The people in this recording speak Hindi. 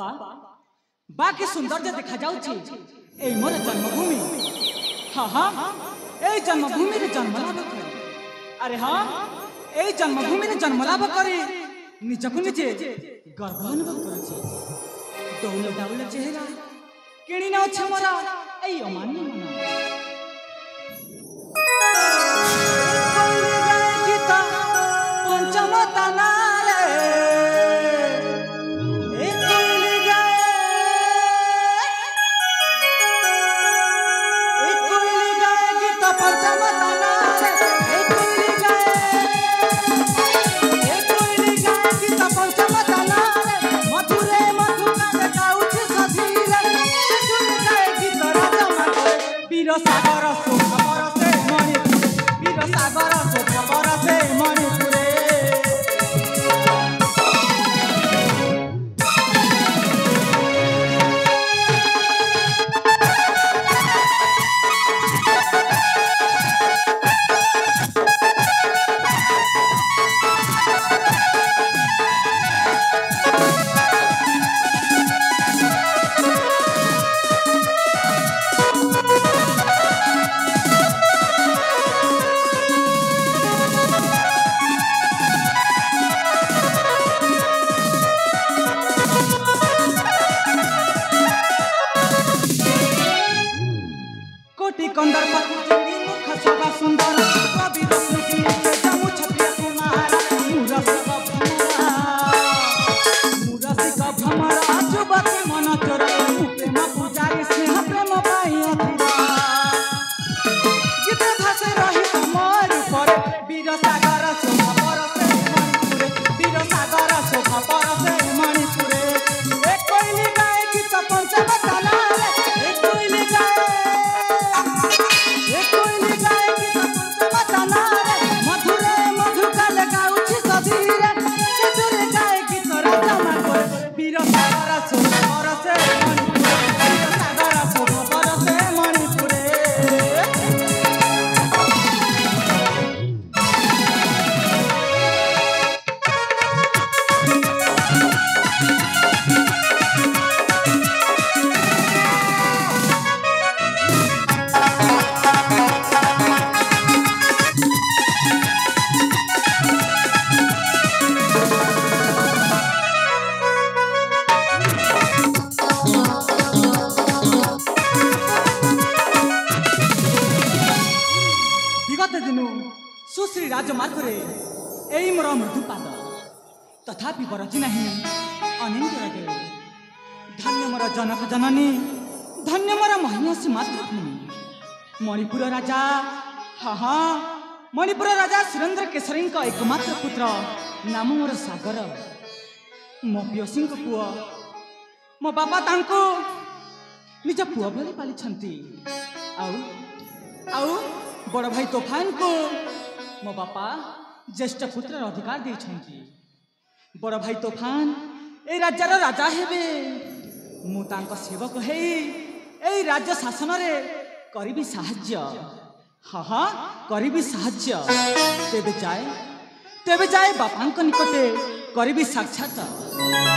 बापा बाकी सौंदर्य देखा जाउछि एई मोर जन्मभूमि। हाँ हाँ एई जन्मभूमि रे जन्म लाभ करे। अरे हाँ एई जन्मभूमि रे जन्म लाभ करे निजकु निजे गर्व अनुभव करुछि। दौल दाउल चेहरा किणी न अछि मोरा एई अमान्य मन। पंचम तानाले सागर शोभा बरसे मणिपुर वीर सागर शोभा बरसे मणिपुर। कंदर पति मुख शोभा सुंदर कवि रत्न जमु छत्रिय कुमार मुरसिक भ्रमर जुवती मन चोर प्रेम पूजारी स्नेह प्रेम पाई गीत भाषे रही मोर पर वीर सागर शोभा बरसे मणिपुर वीर सागर शोभा बरसे मणिपुर। एक कोइली गाए गीत पंचम तानाले एक कोइली गाए मधुरे मधुकाल गाउछि सधीरे चतुरे गाए गीत राजा मांगोर वीर सागर शोभा बरसे मणिपुर वीर सागर शोभा बरसे मणिपुर। सुश्री राजमार्ग एई मोर मृदुपाद तथापि बरची नहीं अनिंद लगे। धन्य मोर जनक जननी धन्य मोर महिषी मातृभूमि मणिपुर राजा। हाँ हाँ मणिपुर राजा सुरेंद्र केशरी एकमात्र पुत्र नाम मोर सागर। मो पियोसी पुओ मो बापा तांको निज पुओ भली पाली। आउ बड़ भाई तोफान को मो बापा ज्येष्ठ पुत्र अधिकार देछंती। बड़ भाई तोफान ए राज्यर राजा हेबे मु तांको सेवक हेई ए राज्य शासन रे करिबी साहाय्य। हाँ हाँ करिबी साहाय्य। तेबे जाए बापांको निकटे करिबी साक्षात।